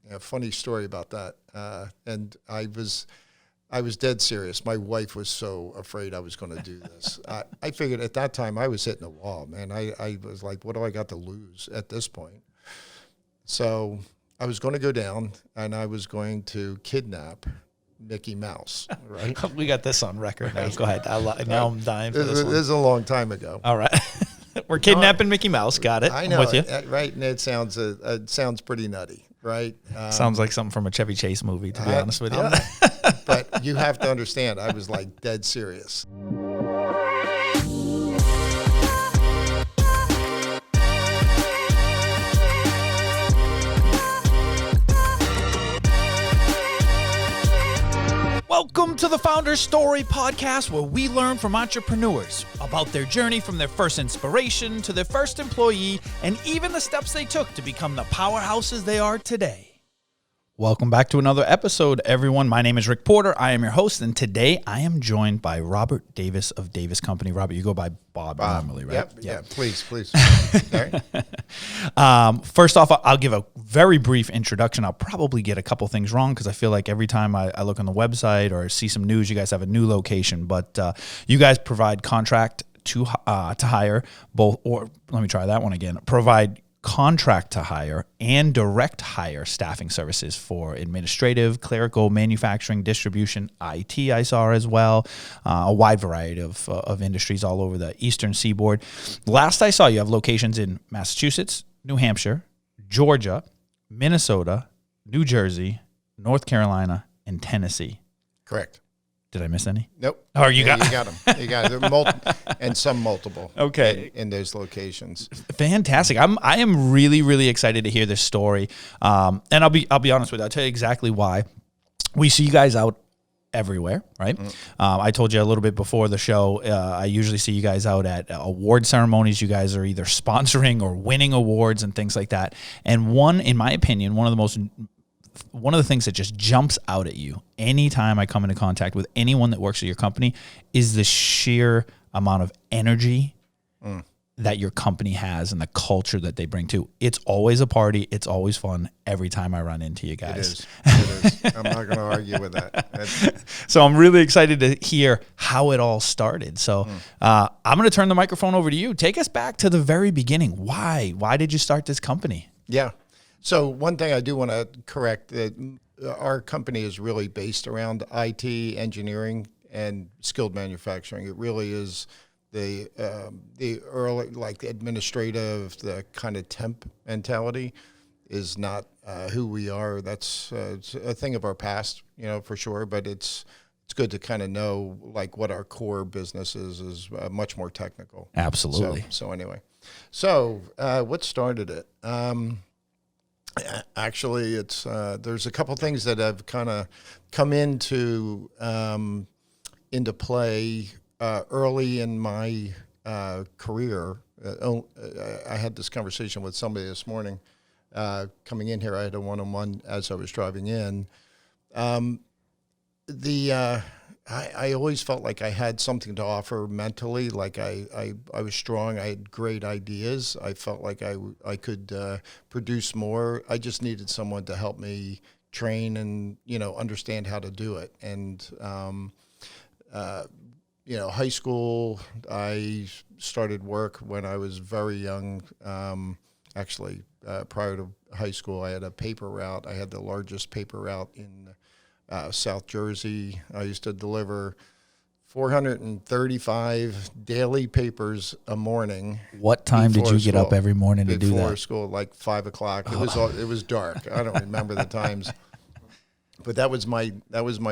A funny story about that. And I was dead serious. My wife was so afraid I was going to do this. I figured at that time I was hitting a wall, man. I was like, what do I got to lose at this point? So I was going to go down and I was going to kidnap Mickey Mouse, right? We got this on record now. Go ahead. Now I'm dying for this one. This is a long time ago. All right. We're kidnapping Mickey Mouse. Got it. I know. I'm with you. Right, and it sounds pretty nutty, right? Sounds like something from a Chevy Chase movie, to be honest with you. But you have to understand, I was like dead serious. Welcome to the Founder's Story podcast, where we learn from entrepreneurs about their journey from their first inspiration to their first employee and even the steps they took to become the powerhouses they are today. Welcome back to another episode, everyone. My name is Rick Porter. I am your host, and today I am joined by Robert Davis of Davis Company. Robert, you go by Bob normally, right? Yep. Yeah, please. First off, I'll give a very brief introduction. I'll probably get a couple things wrong because I feel like every time I look on the website or see some news, you guys have a new location. But you guys provide contract to hire both, or let me try that one again. Provide contract to hire and direct hire staffing services for administrative, clerical, manufacturing, distribution, IT, I saw as well, a wide variety of industries all over the eastern seaboard. Last I saw, you have locations in Massachusetts, New Hampshire, Georgia, Minnesota, New Jersey, North Carolina, and Tennessee. Correct. Did I miss any? Nope. Oh, you got them. You got it. And some multiple. Okay. In those locations. Fantastic. I am really, really excited to hear this story. And I'll be honest with you. I'll tell you exactly why. We see you guys out everywhere, right? I told you a little bit before the show, I usually see you guys out at award ceremonies. You guys are either sponsoring or winning awards and things like that. And in my opinion, one of the things that just jumps out at you anytime I come into contact with anyone that works at your company is the sheer amount of energy that your company has and the culture that they bring to. It's always a party. It's always fun every time I run into you guys. It is. I'm not going to argue with that. So I'm really excited to hear how it all started. So I'm going to turn the microphone over to you. Take us back to the very beginning. Why? Why did you start this company? Yeah. So one thing I do want to correct, that our company is really based around IT, engineering, and skilled manufacturing. It really is the early, like administrative, the kind of temp mentality is not who we are. That's it's a thing of our past, for sure. But it's good to kind of know like what our core business is much more technical. Absolutely. So anyway, what started it? Actually, it's there's a couple things that have kind of come into play early in my career. I had this conversation with somebody this morning coming in here. I had a one-on-one as I was driving in. I always felt like I had something to offer mentally, like I was strong, I had great ideas, I felt like I could produce more. I just needed someone to help me train and, understand how to do it. And, high school, I started work when I was very young. Actually, prior to high school, I had a paper route. I had the largest paper route in South Jersey. I used to deliver 435 daily papers a morning. What time did you get up every morning to do that? Before school, like 5 o'clock. It was dark. I don't remember the times, but that was my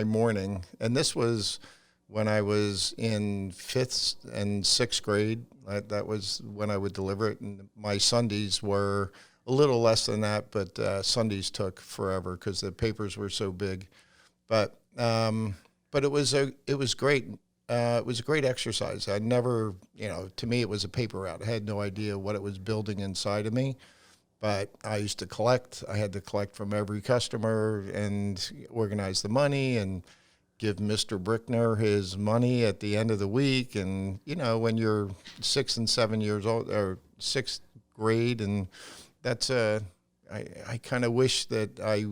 morning. And this was when I was in 5th and 6th grade. That was when I would deliver it. And my Sundays were a little less than that, but Sundays took forever because the papers were so big. But it was great. It was a great exercise. I never, to me, it was a paper route. I had no idea what it was building inside of me. But I used to collect. I had to collect from every customer and organize the money and give Mr. Brickner his money at the end of the week. And, when you're 6 and 7 years old, or 6th grade, and that's I kind of wish that I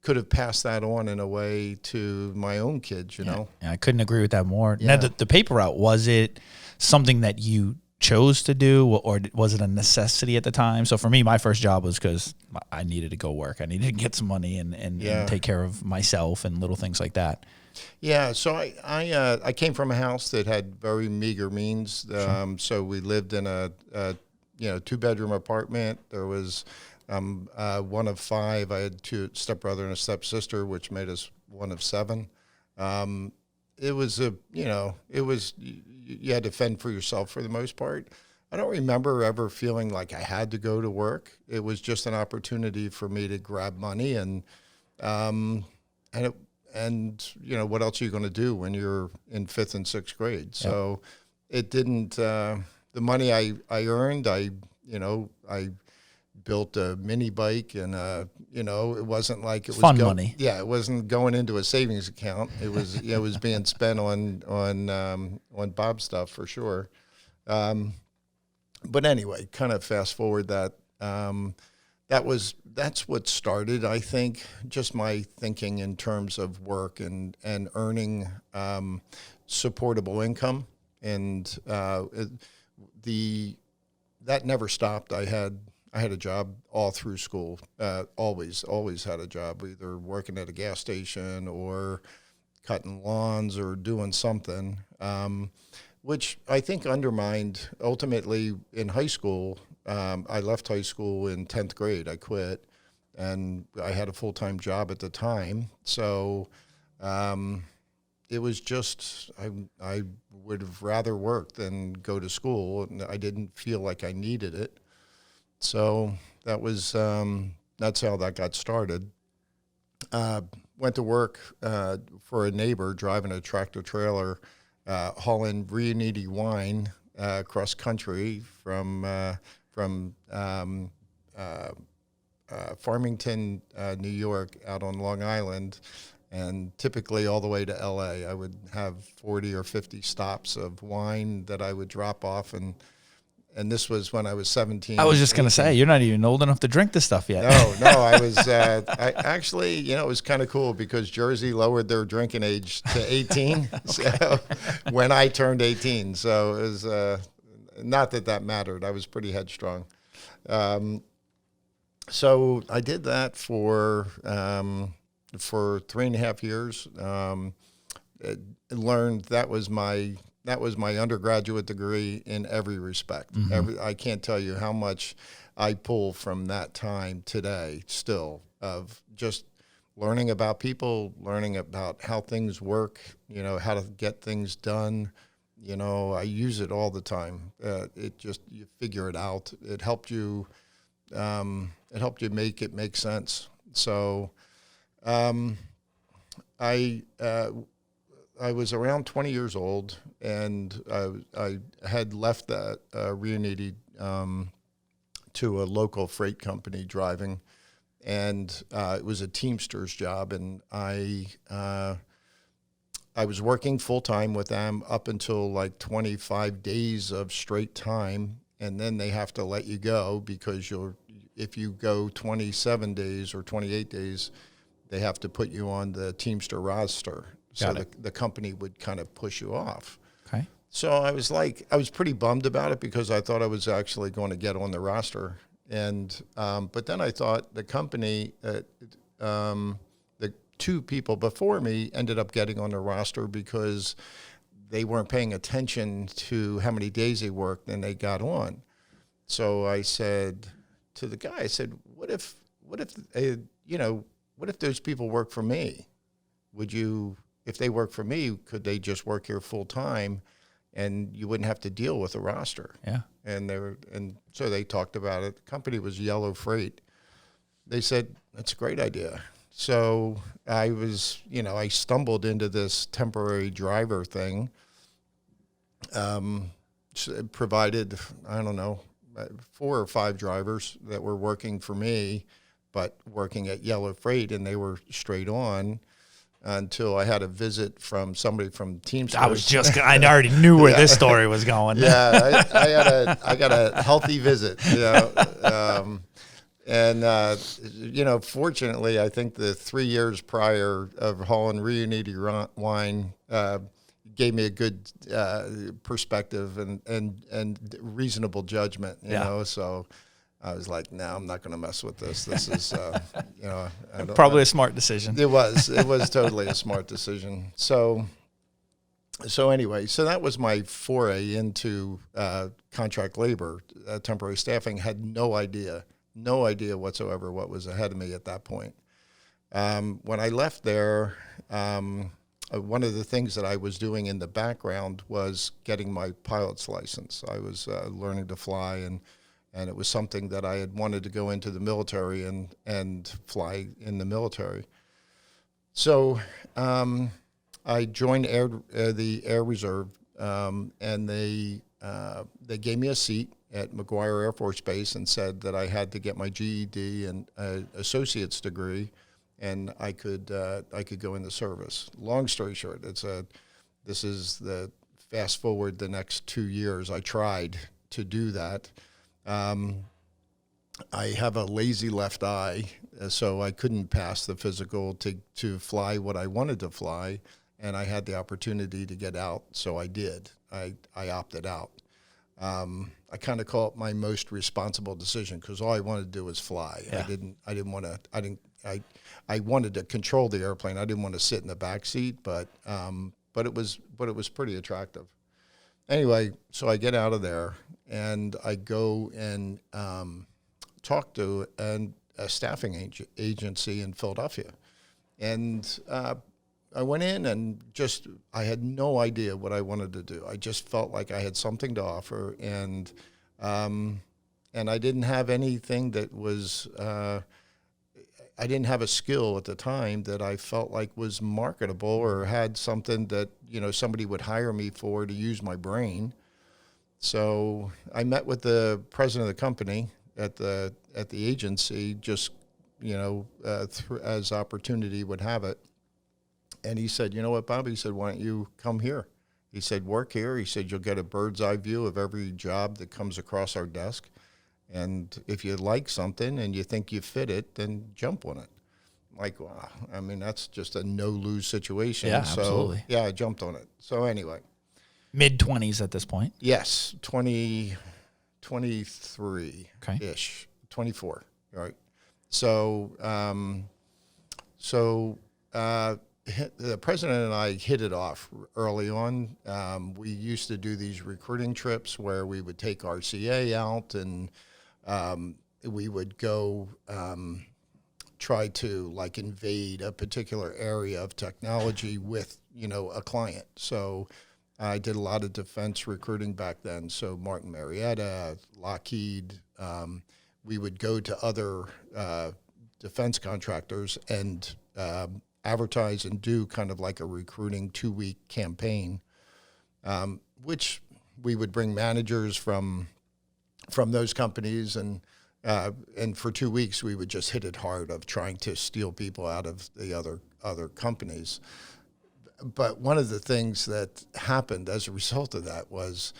could have passed that on in a way to my own kids, you know? Yeah, I couldn't agree with that more. Yeah. Now, the paper route, was it something that you chose to do, or was it a necessity at the time? So for me, my first job was because I needed to go work. I needed to get some money and take care of myself and little things like that. Yeah, so I came from a house that had very meager means. So we lived in a 2-bedroom apartment. There was one of 5. I had 2 stepbrother and a stepsister, which made us one of 7. It was you had to fend for yourself for the most part. I don't remember ever feeling like I had to go to work. It was just an opportunity for me to grab money and what else are you going to do when you're in 5th and 6th grade? So it didn't. The money I earned, I built a mini bike, and it wasn't like it was fun money. Yeah, it wasn't going into a savings account. It was it was being spent on Bob stuff for sure. But anyway, kind of fast forward that. That's what started, I think, just my thinking in terms of work and earning supportable income, and that never stopped. I had a job all through school. Always had a job, either working at a gas station or cutting lawns or doing something, which I think undermined ultimately in high school. I left high school in 10th grade. I quit, and I had a full-time job at the time. So it was just I would have rather worked than go to school, and I didn't feel like I needed it. So that was that's how that got started. Went to work for a neighbor, driving a tractor trailer, hauling Riuniti wine across country from Farmington, New York, out on Long Island, and typically all the way to L.A. I would have 40 or 50 stops of wine that I would drop off, and this was when I was 17. I was just going to say, you're not even old enough to drink this stuff yet. No, I was. I actually, it was kind of cool because Jersey lowered their drinking age to 18 so when I turned 18. So it was not that mattered. I was pretty headstrong. So I did that for 3.5 years. Learned that was my undergraduate degree in every respect. Mm-hmm. I can't tell you how much I pull from that time today still, of just learning about people, learning about how things work, how to get things done. I use it all the time. You figure it out. It helped you make it make sense. So I was around 20 years old, and I had left that Riuniti to a local freight company driving, and it was a Teamsters job, and I was working full-time with them up until like 25 days of straight time, and then they have to let you go because if you go 27 days or 28 days, they have to put you on the Teamster roster. So the company would kind of push you off. Okay. So I was pretty bummed about it because I thought I was actually going to get on the roster. And but then I thought the company, the 2 people before me ended up getting on the roster because they weren't paying attention to how many days they worked, and they got on. So I said to the guy, what if those people work for me? If they work for me, could they just work here full time, and you wouldn't have to deal with a roster? Yeah. And so they talked about it. The company was Yellow Freight. They said, that's a great idea. So I I stumbled into this temporary driver thing. Provided, I don't know, 4 or 5 drivers that were working for me, but working at Yellow Freight, and they were straight on until I had a visit from somebody from Teamsters. I already knew where this story was going. Yeah, I got a healthy visit. And, fortunately, I think the 3 years prior of hauling Reuniti wine gave me a good perspective and reasonable judgment, you know. So I was like, no, I'm not going to mess with this. This is, Probably a smart decision. It was totally a smart decision. So anyway, so that was my foray into contract labor, temporary staffing. Had no idea whatsoever what was ahead of me at that point. When I left there, one of the things that I was doing in the background was getting my pilot's license. I was learning to fly, and it was something that I had wanted to go into the military and fly in the military. So I joined the Air Reserve, and they gave me a seat at McGuire Air Force Base and said that I had to get my GED and associate's degree, and I could go in the service. Long story short, this is the fast forward the next 2 years. I tried to do that. I have a lazy left eye, so I couldn't pass the physical to fly what I wanted to fly, and I had the opportunity to get out, so I did. I opted out. I kind of call it my most responsible decision because all I wanted to do was fly. Yeah. I wanted to control the airplane. I didn't want to sit in the back seat, but it was pretty attractive. Anyway, so I get out of there and I go and talk to a staffing agency in Philadelphia, and I went in and I had no idea what I wanted to do. I just felt like I had something to offer, and I didn't have anything that was, I didn't have a skill at the time that I felt like was marketable or had something that, somebody would hire me for to use my brain. So I met with the president of the company at the agency, just, as opportunity would have it. And he said, you know what, Bob? He said, why don't you come here? He said, work here. He said, you'll get a bird's eye view of every job that comes across our desk. And if you like something and you think you fit it, then jump on it. Like, wow, I mean, that's just a no-lose situation. Yeah, so, absolutely. Yeah, I jumped on it. So anyway. Mid-20s at this point? Yes, 23-ish, Okay. 24, right? So, the president and I hit it off early on. We used to do these recruiting trips where we would take RCA out and we would go try to invade a particular area of technology with, a client. So I did a lot of defense recruiting back then. So Martin Marietta, Lockheed, we would go to other defense contractors and advertise and do kind of like a recruiting 2-week campaign, which we would bring managers from those companies, and for 2 weeks we would just hit it hard of trying to steal people out of the other companies. But one of the things that happened as a result of that was,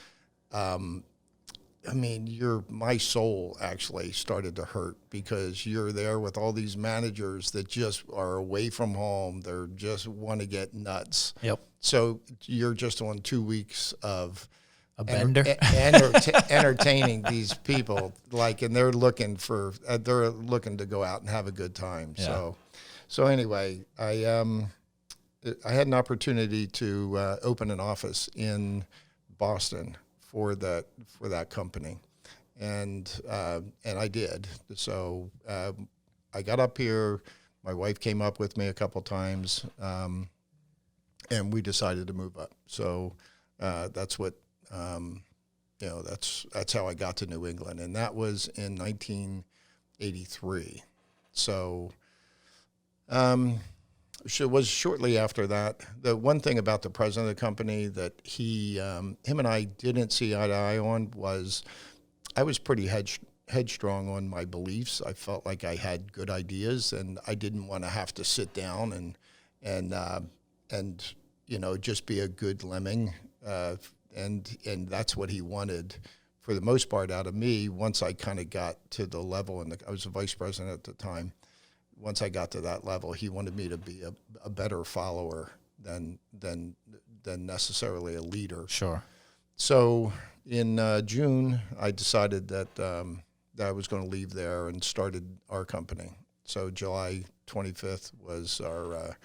my soul actually started to hurt because you're there with all these managers that just are away from home. They're just want to get nuts. Yep. So you're just on 2 weeks of a bender, entertaining these people, and they're looking to go out and have a good time. Yeah. So anyway, I had an opportunity to open an office in Boston for that company, and I did. So I got up here. My wife came up with me a couple times, and we decided to move up. So that's what that's how I got to New England, and that was in 1983. So. It was shortly after that. The one thing about the president of the company that him and I didn't see eye to eye on was I was pretty headstrong on my beliefs. I felt like I had good ideas, and I didn't want to have to sit down and just be a good lemming. And that's what he wanted for the most part, out of me, once I kind of got to the level, and I was a vice president at the time. Once I got to that level, he wanted me to be a better follower than necessarily a leader. Sure. So in June, I decided that I was going to leave there and started our company. So July 25th was our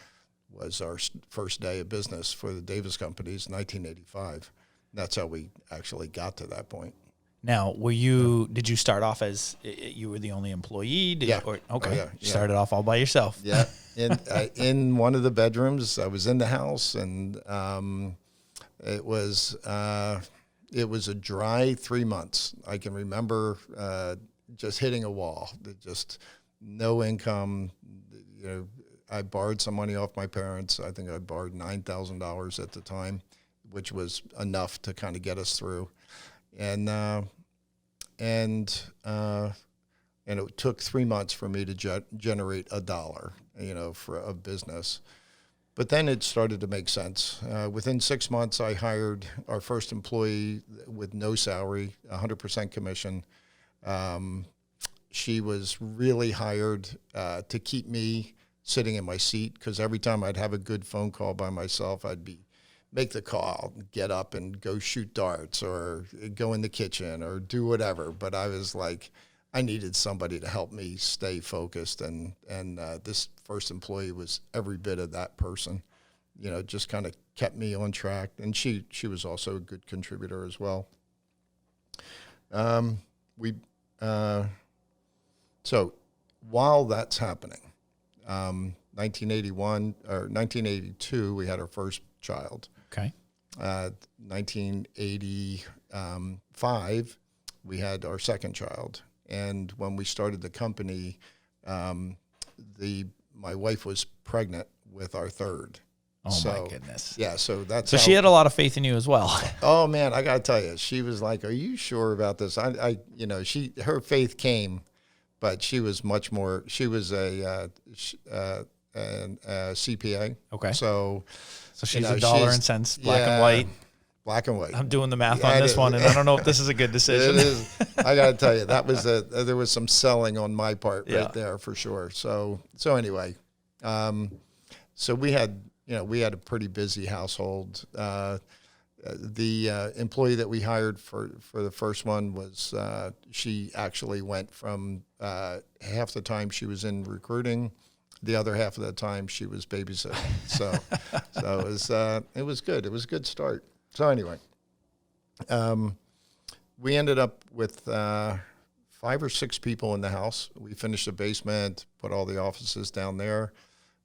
first day of business for the Davis Companies, 1985. That's how we actually got to that point. Now, did you start off as you were the only employee? Yeah. Okay. Oh, yeah. You started off all by yourself. Yeah. In one of the bedrooms, I was in the house, and it was a dry 3 months. I can remember just hitting a wall. Just no income. I borrowed some money off my parents. I think I borrowed $9,000 at the time, which was enough to kind of get us through. And it took 3 months for me to generate $1, for a business. But then it started to make sense. Within 6 months, I hired our first employee with no salary, 100% commission. She was really hired to keep me sitting in my seat, because every time I'd have a good phone call by myself, I'd make the call, get up and go shoot darts or go in the kitchen or do whatever. But I was like, I needed somebody to help me stay focused. And this first employee was every bit of that person, just kind of kept me on track. And she was also a good contributor as well. So while that's happening, 1981 or 1982, we had our first child. Okay. 1985, we had our second child. And when we started the company, my wife was pregnant with our third. Oh, my goodness. Yeah, so that's so she had a lot of faith in you as well. Oh, man, I got to tell you, she was like, are you sure about this? Her faith came, but she was much more, she was a CPA. Okay. So she's a dollar and cents, black and white. Black and white. I'm doing the math on this one, and I don't know if this is a good decision. It is. I got to tell you, there was some selling on my part right there for sure. So anyway, so we had a pretty busy household. The employee that we hired for the first one was she actually went from half the time she was in recruiting, the other half of the time she was babysitting. So it was good. It was a good start. So anyway, we ended up with 5 or 6 people in the house. We finished the basement, put all the offices down there,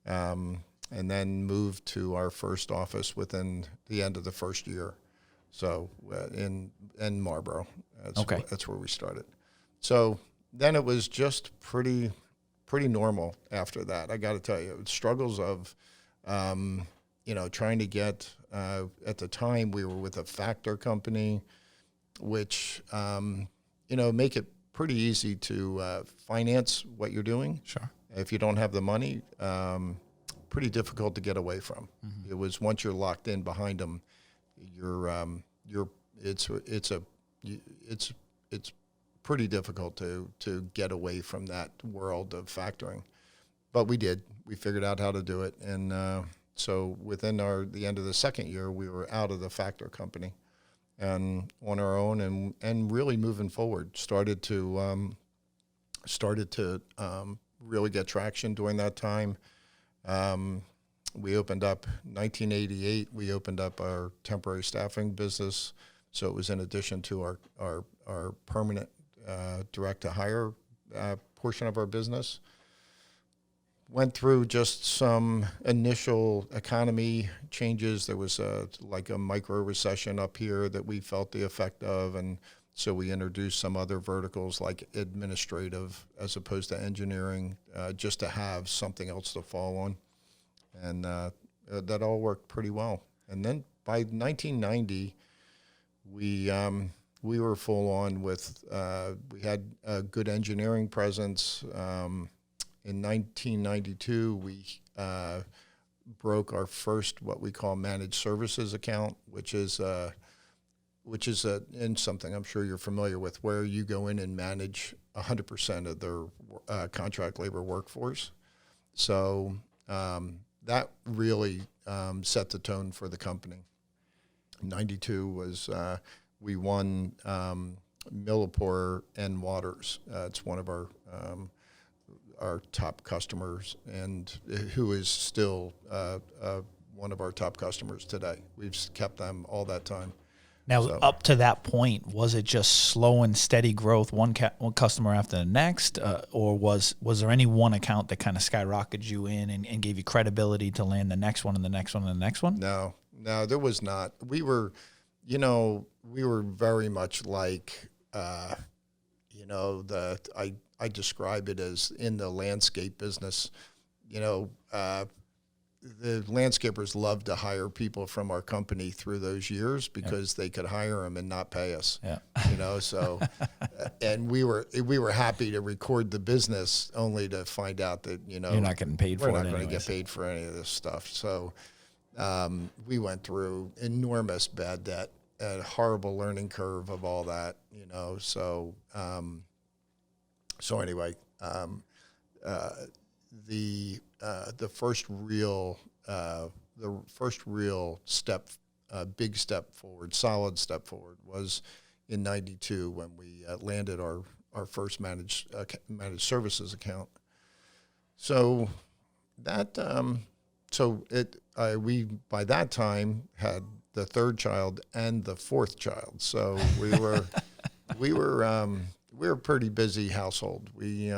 and then moved to our first office within the end of the first year. So in Marlborough, that's where we started. So then it was just pretty normal after that. I got to tell you, struggles of trying to get. At the time, we were with a factor company, which make it pretty easy to finance what you're doing. Sure. If you don't have the money, pretty difficult to get away from. Mm-hmm. It was once you're locked in behind them, it's pretty difficult to get away from that world of factoring. But we did. We figured out how to do it, and so within the end of the second year, we were out of the factor company and on our own, and really moving forward. Started to really get traction during that time. We opened up 1988. We opened up our temporary staffing business, so it was in addition to our permanent direct to hire portion of our business. Went through just some initial economy changes. There was a micro recession up here that we felt the effect of, and so we introduced some other verticals like administrative as opposed to engineering, just to have something else to fall on, and that all worked pretty well. And then by 1990, we were full on with we had a good engineering presence. In 1992, we broke our first what we call managed services account, which is which is in something I'm sure you're familiar with, where you go in and manage 100% of their contract labor workforce. So that really set the tone for the company. 92 was we won Millipore and Waters. It's one of our top customers, and who is still one of our top customers today. We've kept them all that time. Now, up to that point, was it just slow and steady growth, one customer after the next, or was there any one account that kind of skyrocketed you in and gave you credibility to land the next one and the next one and the next one? No, there was not. We were very much like, I describe it as in the landscape business, the landscapers loved to hire people from our company through those years because they could hire them and not pay us. Yeah. So, and we were happy to record the business only to find out that, you're not getting paid for it. We're not going to get paid for any of this stuff. So, we went through enormous bad debt, a horrible learning curve of all that, So, anyway, the first real step, big step forward, solid step forward was in '92 when we landed our first managed services account. So that we by that time had the third child and the fourth child. So we were a pretty busy household. We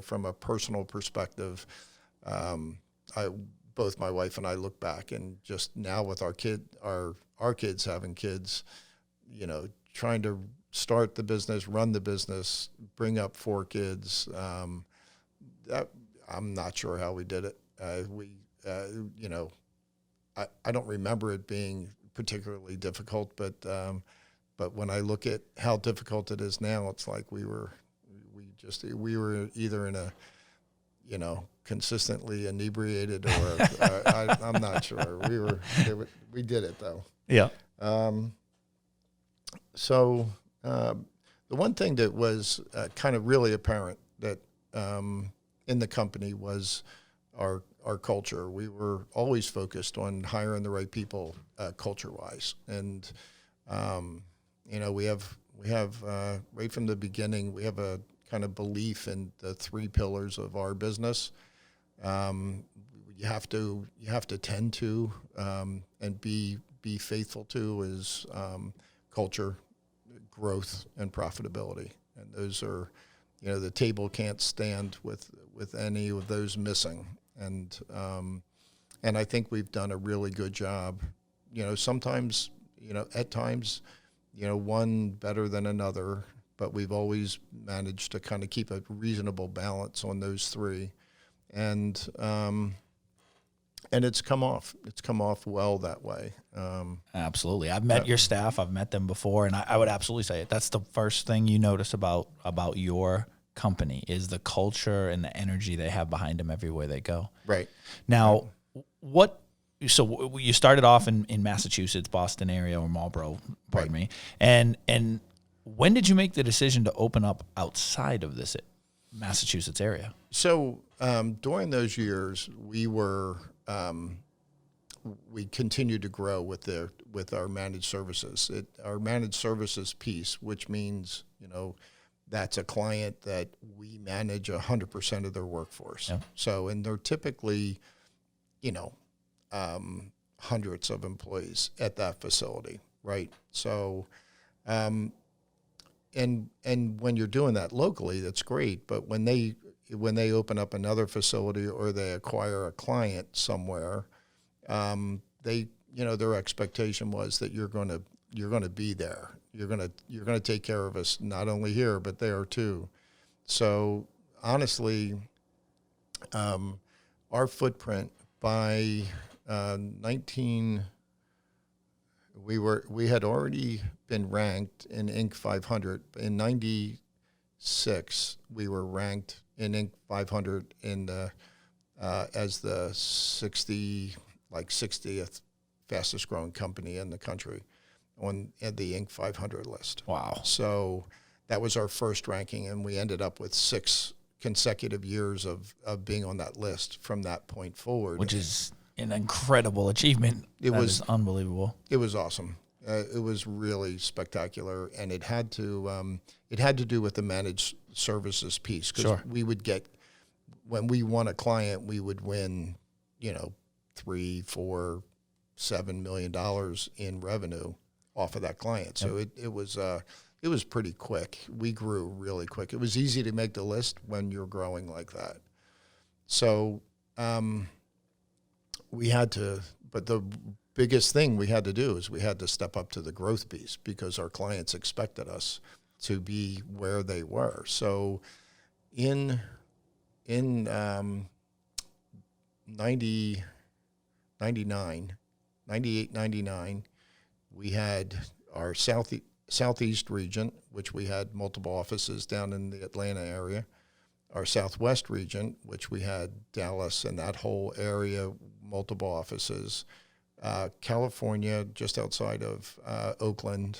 from a personal perspective, both my wife and I look back and just now with our kids having kids, trying to start the business, run the business, bring up 4 kids. That I'm not sure how we did it. I don't remember it being particularly difficult, but when I look at how difficult it is now, it's like we were either in a, consistently inebriated or I'm not sure. We did it though. Yeah. So the one thing that was kind of really apparent that in the company was our culture. We were always focused on hiring the right people culture-wise, and we have right from the beginning we have a kind of belief in the 3 pillars of our business. You have to tend to and be faithful to is culture, growth, and profitability. And those are, the table can't stand with any of those missing. And I think we've done a really good job. Sometimes, at times, one better than another, but we've always managed to kind of keep a reasonable balance on those 3. And it's come off. It's come off well that way. Absolutely. I've met your staff. I've met them before, and I would absolutely say it. That's the first thing you notice about your company is the culture and the energy they have behind them everywhere they go. Right. Now, so you started off in Massachusetts, Boston area, or Marlborough, pardon me. And when did you make the decision to open up outside of this Massachusetts area? So during those years, we continued to grow with our managed services. Our managed services piece, which means that's a client that we manage 100% of their workforce. Yeah. So, and they're typically, hundreds of employees at that facility, right? So, and when you're doing that locally, that's great. But when they open up another facility or they acquire a client somewhere, their expectation was that you're going to be there. You're going to take care of us not only here but there too. So honestly, our footprint by we had already been ranked in Inc. 500 in '96. We were ranked in Inc. 500 in the as the 60th fastest growing company in the country. at the Inc. 500 list. Wow. So that was our first ranking, and we ended up with 6 consecutive years of being on that list from that point forward. Which is an incredible achievement. That is unbelievable. It was awesome. It was really spectacular, and it had to do with the managed services piece, because we would get, when we won a client, we would win, $3, $4, $7 million in revenue off of that client. So it was pretty quick. We grew really quick. It was easy to make the list when you're growing like that. So we had to, but the biggest thing we had to do is we had to step up to the growth piece, because our clients expected us to be where they were. So in 98, 99, we had our Southeast region, which we had multiple offices down in the Atlanta area. Our Southwest region, which we had Dallas and that whole area, multiple offices. California, just outside of Oakland,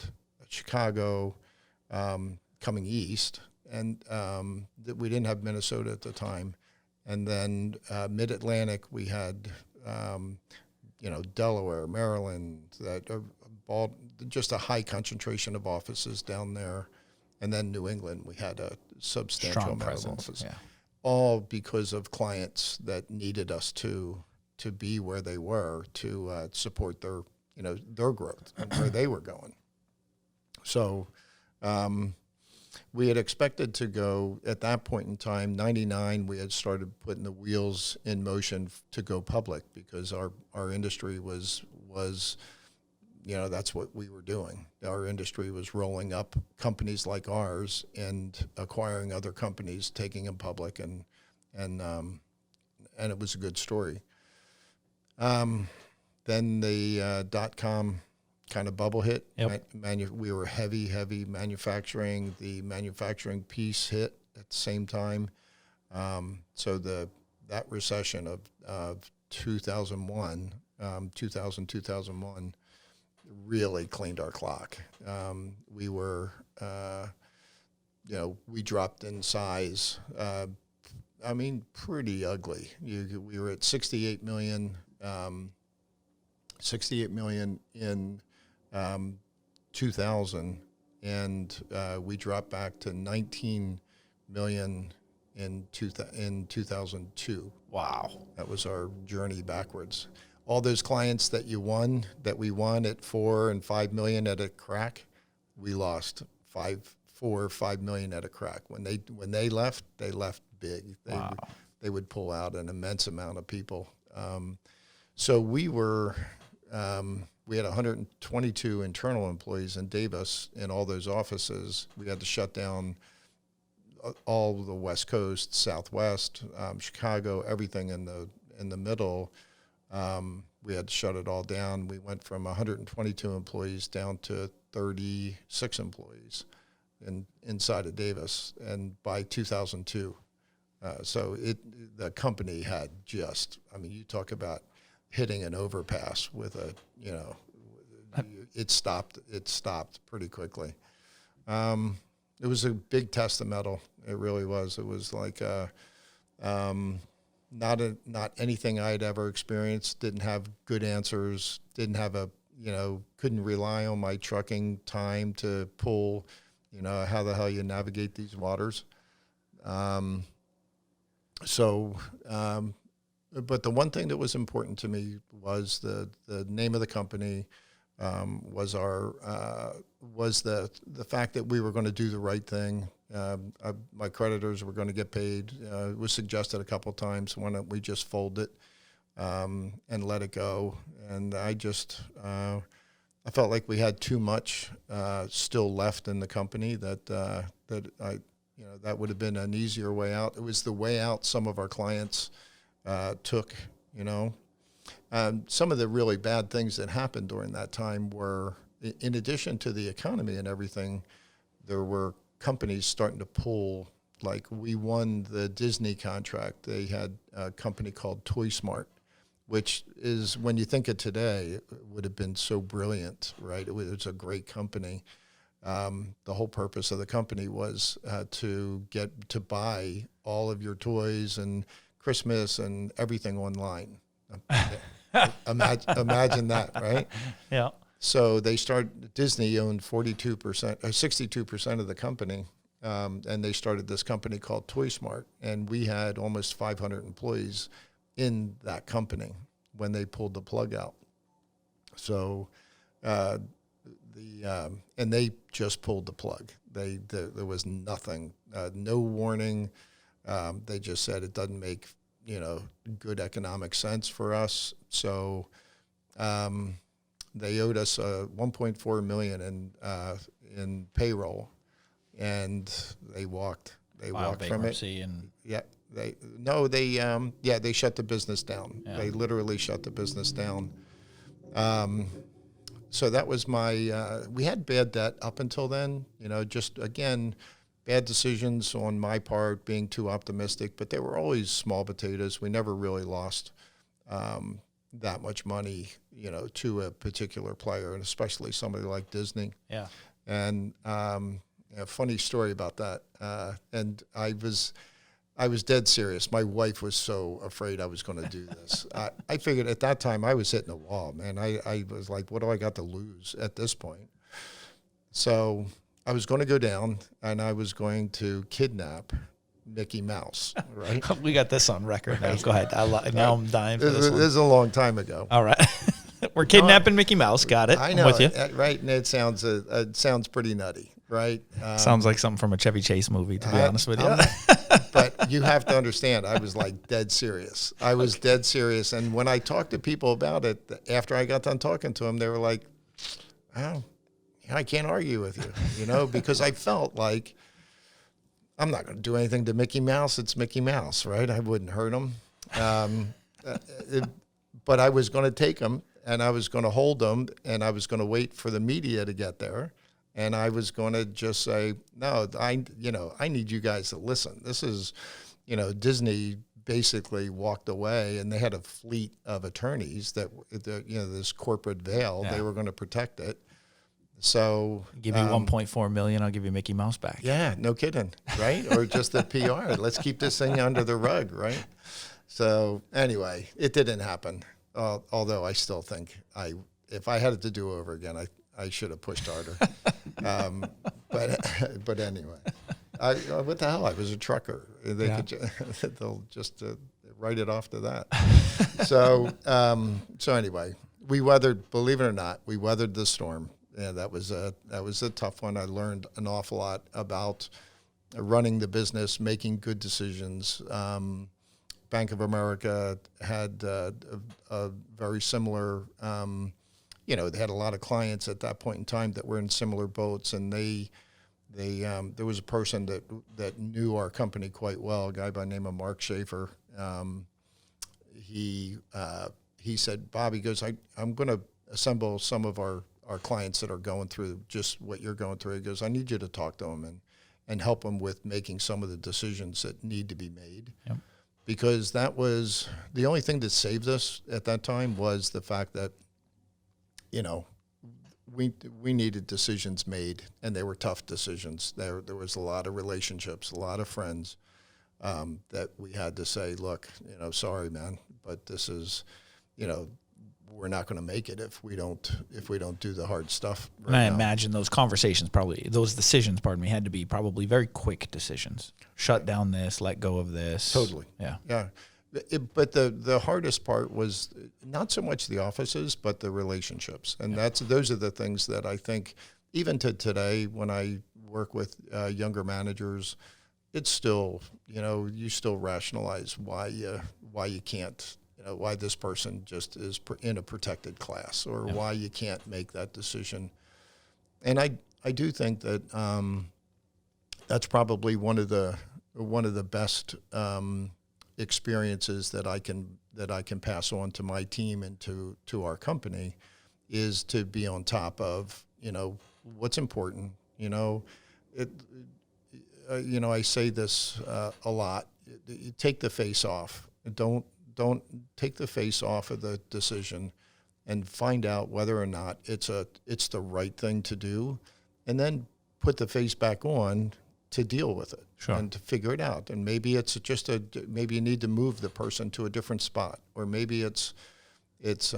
Chicago, coming east. And we didn't have Minnesota at the time. And then Mid-Atlantic, we had, Delaware, Maryland, just a high concentration of offices down there. And then New England, we had a substantial Strong amount presence, of offices. yeah. All because of clients that needed us to be where they were to support their growth and where they were going. So we had expected to go, at that point in time, 99, we had started putting the wheels in motion to go public, because our industry was that's what we were doing. Our industry was rolling up companies like ours and acquiring other companies, taking them public, and it was a good story. Then the .com kind of bubble hit. Yep. We were heavy manufacturing. The manufacturing piece hit at the same time. So that recession of 2001, 2001 really cleaned our clock. We were, we dropped in size. Pretty ugly. We were at 68 million in 2000, and we dropped back to 19 million in 2002. Wow. That was our journey backwards. All those clients that we won at 4 and 5 million at a crack, we lost 4 or 5 million at a crack. When they left big. They would pull out an immense amount of people. So we had 122 internal employees in Davis in all those offices. We had to shut down all the West Coast, Southwest, Chicago, everything in the middle. We had to shut it all down. We went from 122 employees down to 36 employees inside of Davis, and by 2002. So the company had you talk about hitting an overpass with it stopped pretty quickly. It was a big test of mettle. It really was. It was like not anything I had ever experienced. Didn't have good answers. Didn't have couldn't rely on my trucking time to pull, how the hell you navigate these waters. But the one thing that was important to me was the name of the company, was the fact that we were going to do the right thing. My creditors were going to get paid. It was suggested a couple of times, why don't we just fold it and let it go? And I felt like we had too much still left in the company that would have been an easier way out. It was the way out some of our clients took. Some of the really bad things that happened during that time were, in addition to the economy and everything, there were companies starting to pull. Like, we won the Disney contract. They had a company called Toy Smart, which is, when you think of today, it would have been so brilliant, right? It was a great company. The whole purpose of the company was to get to buy all of your toys and Christmas and everything online. Imagine that, right? Yeah. So Disney owned 42%, 62% of the company, and they started this company called Toy Smart, and we had almost 500 employees in that company when they pulled the plug out. So and they just pulled the plug. There was nothing, no warning. They just said it doesn't make good economic sense for us. So they owed us $1.4 million in payroll, and they walked from it. And Yeah, they shut the business down. Yeah. They literally shut the business down. So that was we had bad debt up until then, just, again, bad decisions on my part, being too optimistic, but they were always small potatoes. We never really lost that much money, to a particular player, and especially somebody like Disney. Yeah. And a funny story about that. And I was dead serious. My wife was so afraid I was going to do this. I figured at that time I was hitting a wall, man. I was like, what do I got to lose at this point? So I was going to go down, and I was going to kidnap Mickey Mouse, right? We got this on record now. Go ahead. Now I'm dying for this one. This is a long time ago. All right. We're kidnapping Mickey Mouse. Got it. I know. I'm with you. Right? And it sounds pretty nutty, right? Sounds like something from a Chevy Chase movie, to be honest with you. But you have to understand, I was like dead serious. I was dead serious. And when I talked to people about it, after I got done talking to them, they were like, oh, I can't argue with you, because I felt like I'm not going to do anything to Mickey Mouse. It's Mickey Mouse, right? I wouldn't hurt him. But I was going to take him, and I was going to hold them, and I was going to wait for the media to get there. And I was going to just say, no, I need you guys to listen. This is, Disney basically walked away, and they had a fleet of attorneys that this corporate veil, they were going to protect it. So give you $1.4 million, I'll give you Mickey Mouse back. Yeah, no kidding, right? Or just the PR. Let's keep this thing under the rug, right? So anyway, it didn't happen. Although I still think if I had it to do over again, I should have pushed harder. But anyway, what the hell? I was a trucker. They'll just write it off to that. So anyway, believe it or not, we weathered the storm. Yeah, that was a tough one. I learned an awful lot about running the business, making good decisions. Bank of America had a very similar, they had a lot of clients at that point in time that were in similar boats, and there was a person that knew our company quite well, a guy by the name of Mark Schaefer. He said, Bob, he goes, I'm going to assemble some of our clients that are going through just what you're going through. He goes, I need you to talk to them and help them with making some of the decisions that need to be made. Yep. Because that was the only thing that saved us at that time, was the fact that, we needed decisions made, and they were tough decisions. There was a lot of relationships, a lot of friends that we had to say, look, sorry, man, but this is, we're not going to make it if we don't do the hard stuff. Right. And I imagine those decisions, had to be probably very quick decisions. Shut down this, let go of this. Totally. Yeah. Yeah. But the hardest part was not so much the offices, but the relationships. And those are the things that I think, even to today, when I work with younger managers, it's still, you still rationalize why you can't, why this person just is in a protected class, or why you can't make that decision. And I do think that that's probably one of the best experiences that I can pass on to my team and to our company, is to be on top of what's important. I say this a lot. You take the face off. Don't Don't take the face off of the decision, and find out whether or not it's the right thing to do, and then put the face back on to deal with it and to figure it out. And maybe it's just maybe you need to move the person to a different spot, or maybe it's or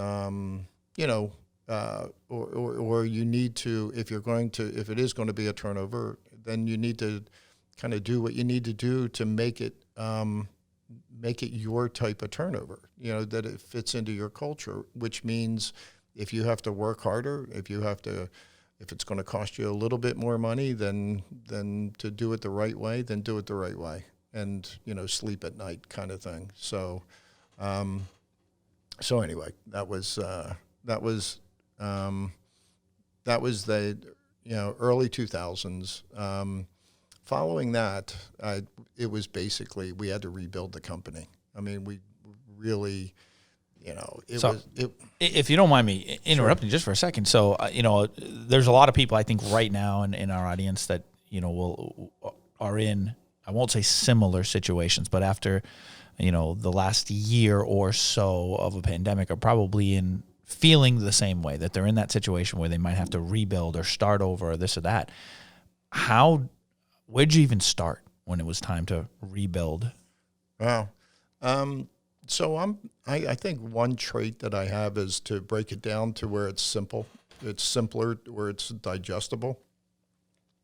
you need to, if it is going to be a turnover, then you need to kind of do what you need to do to make it your type of turnover, that it fits into your culture, which means if you have to work harder, if it's going to cost you a little bit more money than to do it the right way, then do it the right way, and sleep at night kind of thing. So anyway, that was the early 2000s. Following that, it was basically we had to rebuild the company. I mean, we really, if you don't mind me interrupting just for a second. So, there's a lot of people I think right now in our audience that, are in, I won't say similar situations, but after, the last year or so of a pandemic are probably feeling the same way, that they're in that situation where they might have to rebuild or start over or this or that. Where'd you even start when it was time to rebuild? Wow. So I think one trait that I have is to break it down to where it's simple. It's simpler, where it's digestible.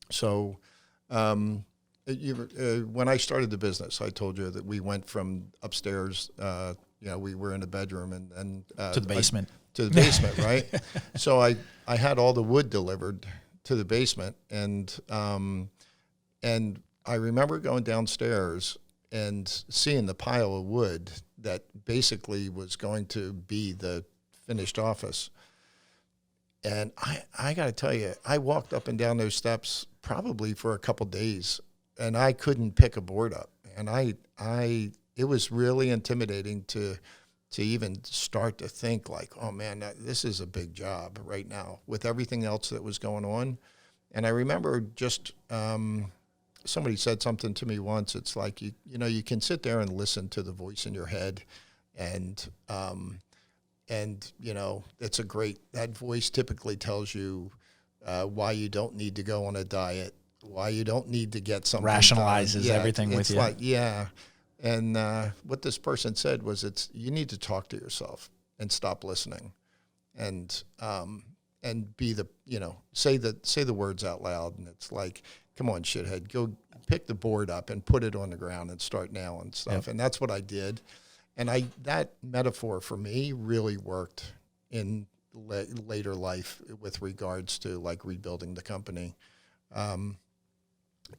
So when I started the business, I told you that we went from upstairs, we were in a bedroom and to the basement. To the basement, right? So I had all the wood delivered to the basement, and I remember going downstairs and seeing the pile of wood that basically was going to be the finished office. And I got to tell you, I walked up and down those steps probably for a couple days, and I couldn't pick a board up. And it was really intimidating to even start to think like, oh man, this is a big job right now with everything else that was going on. And I remember just somebody said something to me once. It's like you can sit there and listen to the voice in your head, and it's that voice typically tells you why you don't need to go on a diet, why you don't need to get something rationalizes everything with you. It's like, yeah. And what this person said was, you need to talk to yourself and stop listening, and be say the words out loud. And it's like, come on, shithead, go pick the board up and put it on the ground and start nailing stuff. Yep. And that's what I did. And that metaphor for me really worked in later life with regards to like rebuilding the company.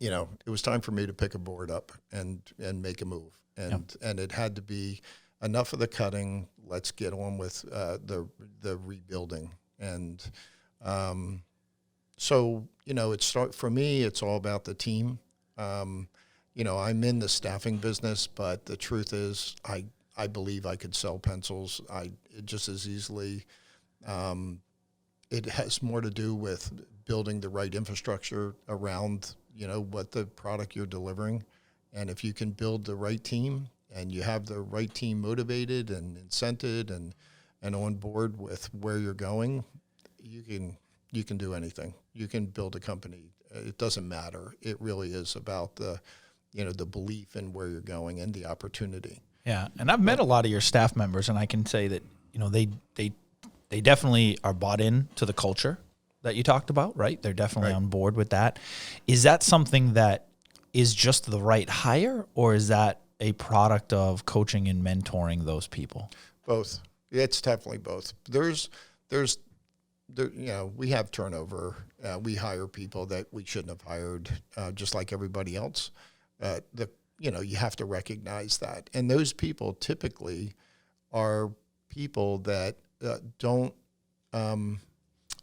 It was time for me to pick a board up and make a move. And it had to be enough of the cutting. Let's get on with the rebuilding. And so, for me, it's all about the team. I'm in the staffing business, but the truth is I believe I could sell pencils. It just as easily. It has more to do with building the right infrastructure around, what the product you're delivering. And if you can build the right team and you have the right team motivated and incented and on board with where you're going, you can do anything. You can build a company. It doesn't matter. It really is about the belief in where you're going and the opportunity. Yeah, and I've met a lot of your staff members, and I can say that they definitely are bought in to the culture that you talked about, right? They're definitely on board with that. Is that something that is just the right hire, or is that a product of coaching and mentoring those people? Both. It's definitely both. We have turnover. We hire people that we shouldn't have hired, just like everybody else. You have to recognize that. And those people typically are people that don't,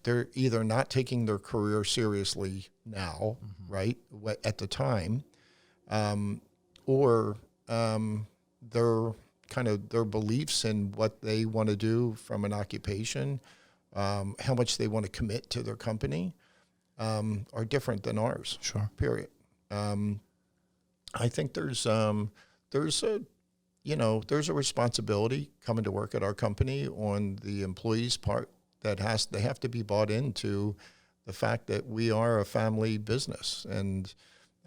they're either not taking their career seriously now, right, at the time, or their beliefs in what they want to do from an occupation, how much they want to commit to their company, are different than ours. Sure. Period. I think there's there's a responsibility coming to work at our company on the employees' part they have to be bought into the fact that we are a family business. And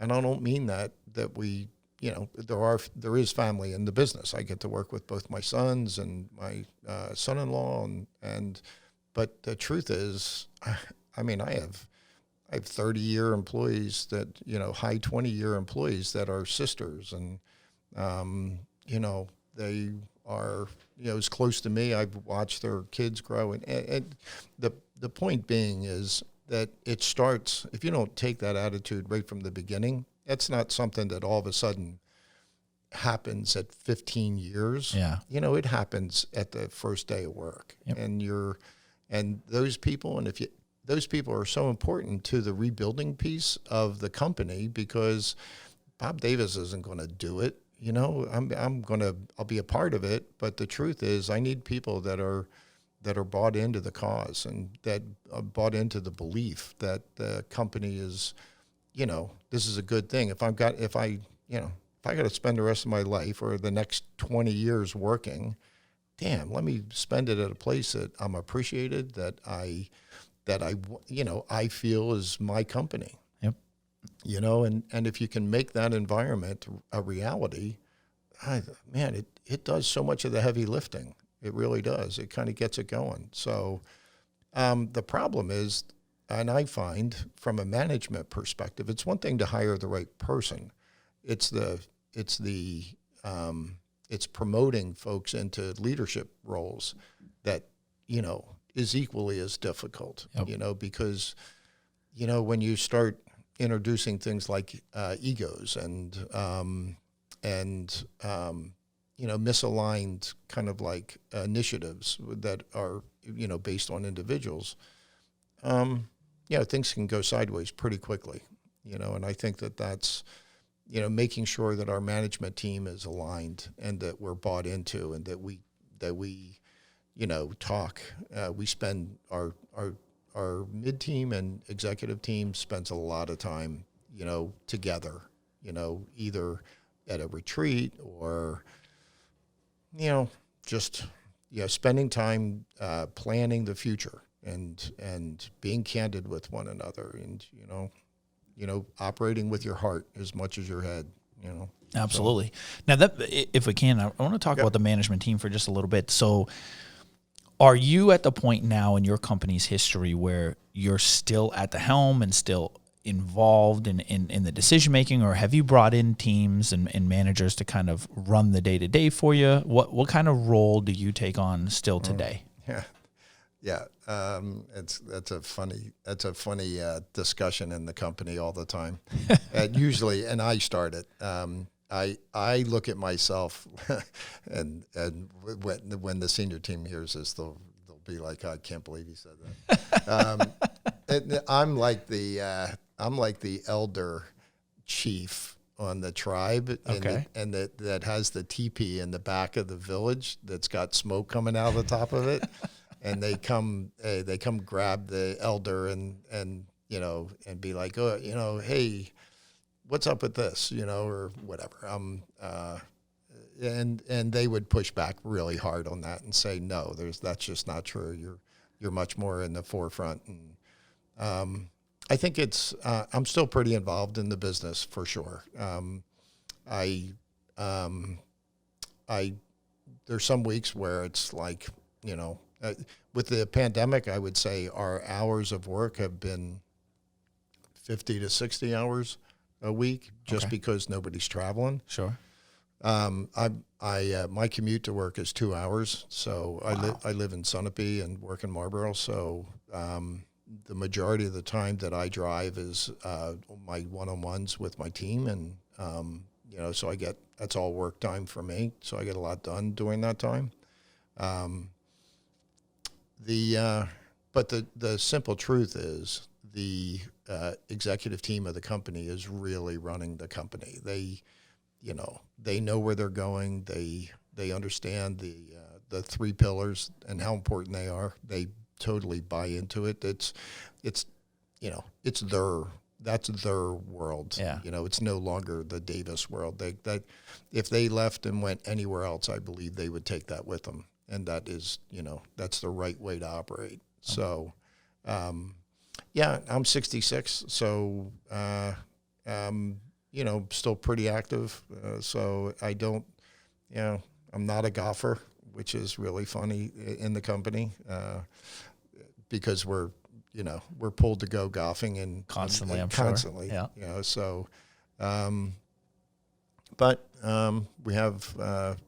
I don't mean that we, there is family in the business. I get to work with both my sons and my son-in-law, but the truth is, I mean, I have 30-year employees that, high 20-year employees that are sisters, and they are, as close to me. I've watched their kids grow, and the point being is that it starts, if you don't take that attitude right from the beginning, that's not something that all of a sudden happens at 15 years. Yeah. It happens at the first day of work. Yep. And those people are so important to the rebuilding piece of the company, because Bob Davis isn't going to do it. I'll be a part of it, but the truth is I need people that are bought into the cause, and that are bought into the belief that the company is, this is a good thing. If I got to spend the rest of my life or the next 20 years working, damn, let me spend it at a place that I'm appreciated, that I feel is my company. Yep. And if you can make that environment a reality, it does so much of the heavy lifting. It really does. It kind of gets it going. So the problem is, and I find from a management perspective, it's one thing to hire the right person. It's promoting folks into leadership roles that, is equally as difficult, Yep. Because, when you start introducing things like egos and misaligned kind of like initiatives that are, based on individuals, things can go sideways pretty quickly, and I think that's, making sure that our management team is aligned and that we're bought into, and that we talk. We spend our mid-team and executive team spends a lot of time, together, either at a retreat or, just, spending time planning the future and being candid with one another, and, operating with your heart as much as your head, Absolutely. So. Now, if we can, I want to talk about the management team for just a little bit. So are you at the point now in your company's history where you're still at the helm and still involved in the decision-making, or have you brought in teams and managers to kind of run the day-to-day for you? What kind of role do you take on still today? Yeah. That's a funny discussion in the company all the time. Usually, and I start it. I look at myself, and when the senior team hears this, they'll be like, I can't believe he said that. I'm like the elder chief on the tribe, okay, and that has the teepee in the back of the village that's got smoke coming out of the top of it. And they come grab the elder and be like, oh, hey, what's up with this, or whatever. And they would push back really hard on that and say, no, that's just not true. You're much more in the forefront. And I think I'm still pretty involved in the business for sure. There's some weeks where it's like, with the pandemic, I would say our hours of work have been 50 to 60 hours a week, just because nobody's traveling. Sure. My commute to work is 2 hours, so wow. I live in Sunapee and work in Marlborough. So the majority of the time that I drive is my one-on-ones with my team, and so that's all work time for me. So I get a lot done during that time. But the simple truth is the executive team of the company is really running the company. They know where they're going. They understand the three pillars and how important they are. They totally buy into it. It's their that's their world. Yeah. It's no longer the Davis world. That if they left and went anywhere else, I believe they would take that with them, and that is, that's the right way to operate. So, I'm 66, so still pretty active. So I don't, I'm not a golfer, which is really funny in the company, because we're pulled to go golfing and Constantly, I'm constantly, sure. Yeah. So, but we have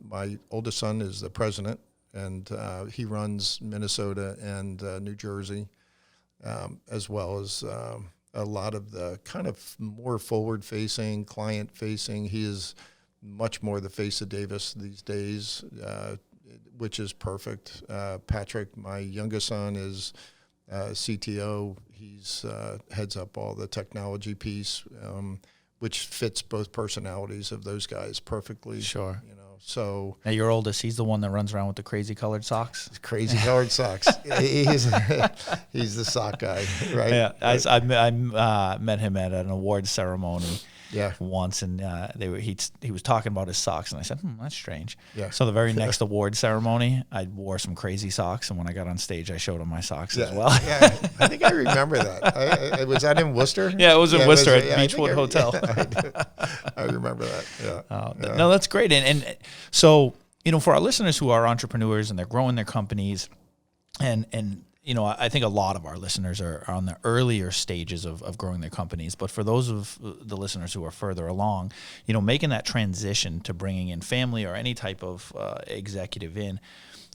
my oldest son is the president, and he runs Minnesota and New Jersey, as well as a lot of the kind of more forward-facing, client-facing. He is much more the face of Davis these days, which is perfect. Patrick, my youngest son, is CTO. He's heads up all the technology piece, which fits both personalities of those guys perfectly. Sure. So now your oldest, he's the one that runs around with the crazy colored socks. Crazy colored socks. He's the sock guy, right? Yeah, I met him at an awards ceremony. Yeah. Once, and he was talking about his socks, and I said, that's strange. Yeah. So the very next award ceremony, I wore some crazy socks, and when I got on stage, I showed him my socks as well. Yeah, I think I remember that. Was that in Worcester? Yeah, it was in Worcester at Beechwood Hotel. I remember that. Yeah. No, that's great. And so, for our listeners who are entrepreneurs and they're growing their companies, and I think a lot of our listeners are on the earlier stages of growing their companies. But for those of the listeners who are further along, making that transition to bringing in family or any type of executive in,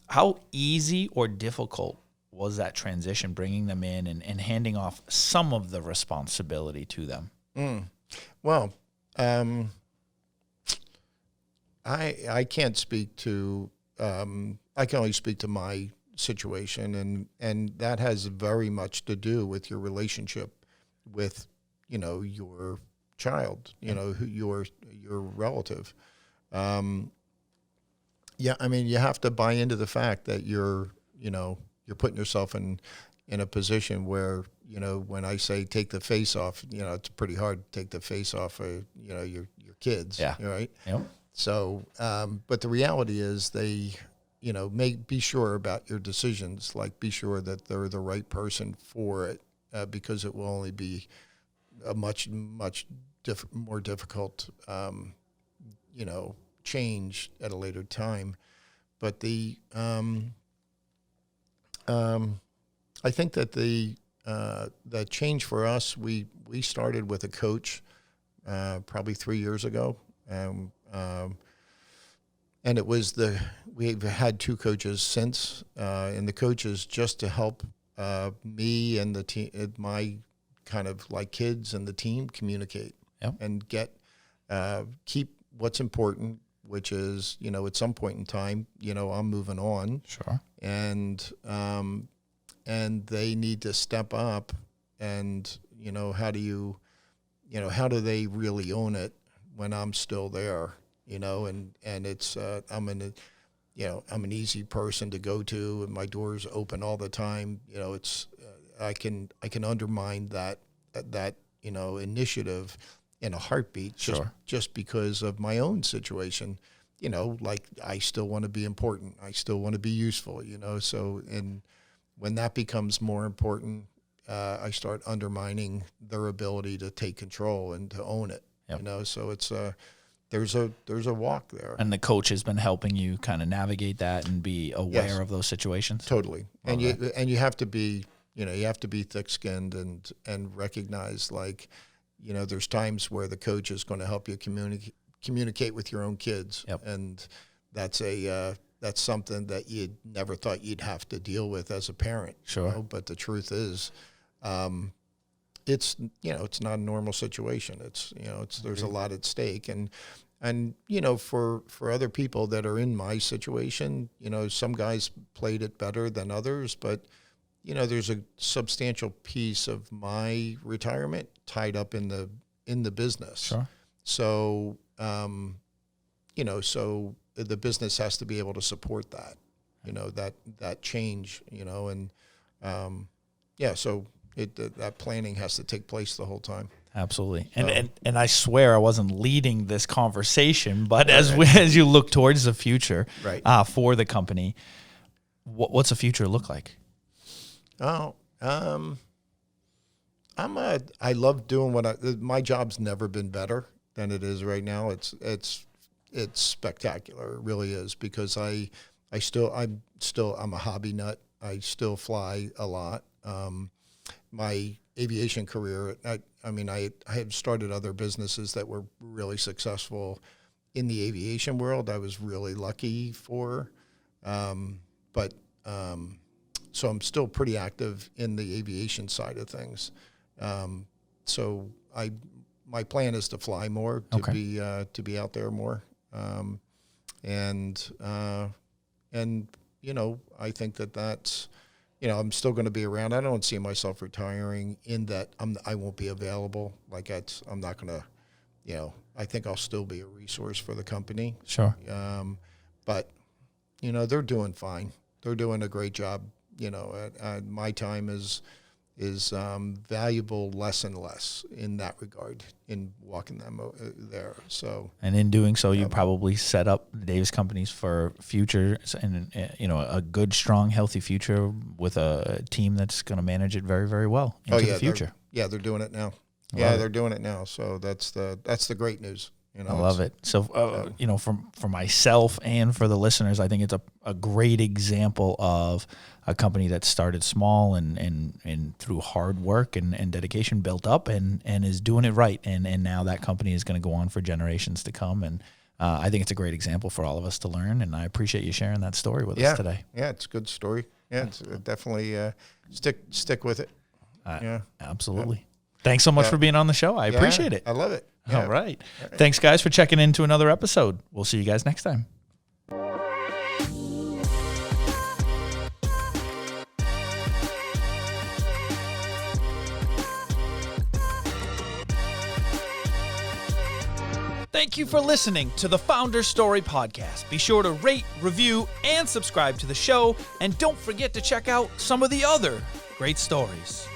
how easy or difficult was that transition, bringing them in and handing off some of the responsibility to them? Well, I can't speak to, I can only speak to my situation, and that has very much to do with your relationship with your child, your relative. You have to buy into the fact that you're putting yourself in a position where, when I say take the face off, it's pretty hard to take the face off of your kids. Yeah. Right. Yep. So but the reality is they be sure about your decisions. Like, be sure that they're the right person for it, because it will only be a much more difficult, change at a later time. But I think that the change for us, we started with a coach, probably 3 years ago. And it was we've had two coaches since, and the coaches just to help me and the team, my kind of like kids and the team communicate. Yep. And keep what's important, which is, at some point in time, I'm moving on. Sure. And they need to step up, and, how do they really own it when I'm still there? And it's I'm an easy person to go to, and my door's open all the time. It's I can undermine that initiative in a heartbeat, just because of my own situation. Like, I still want to be important, I still want to be useful. So, and when that becomes more important, I start undermining their ability to take control and to own it. Yep. So it's there's a walk there. And the coach has been helping you kind of navigate that and be aware of those situations. Totally. And you have to be, thick-skinned and recognize, like, there's times where the coach is going to help you communicate with your own kids. Yep. And that's something that you never thought you'd have to deal with as a parent. Sure. But the truth is, it's not a normal situation. There's a lot at stake, and for other people that are in my situation, some guys played it better than others, but there's a substantial piece of my retirement tied up in the business. Sure. So so the business has to be able to support that, that change, and so that planning has to take place the whole time. Absolutely. And I swear I wasn't leading this conversation, but as you look towards the future for the company, what's the future look like? Oh, I love doing my job's never been better than it is right now. It's spectacular. It really is, because I'm a hobby nut. I still fly a lot. My aviation career, I have started other businesses that were really successful in the aviation world. I was really lucky for, so I'm still pretty active in the aviation side of things. So my plan is to fly more, to be out there more, and I think that's. I'm still going to be around. I don't see myself retiring in that I won't be available. I'm not going to, I think I'll still be a resource for the company. Sure. But, they're doing fine. They're doing a great job. My time is valuable less and less in that regard, in walking them there. So, and in doing so, you probably set up the Davis companies for future and a good, strong, healthy future with a team that's going to manage it very, very well into the future. They're doing it now. They're doing it now. So that's the great news. I love it. So, for myself and for the listeners, I think it's a great example of a company that started small and through hard work and dedication built up and is doing it right. And now that company is going to go on for generations to come. And I think it's a great example for all of us to learn. And I appreciate you sharing that story with us today. Yeah, it's a good story. Yeah, it's definitely stick with it. Absolutely. Thanks so much for being on the show. I appreciate it. I love it. Yeah. All right. Thanks, guys, for checking into another episode. We'll see you guys next time. Thank you for listening to the Founder Story Podcast. Be sure to rate, review, and subscribe to the show. And don't forget to check out some of the other great stories.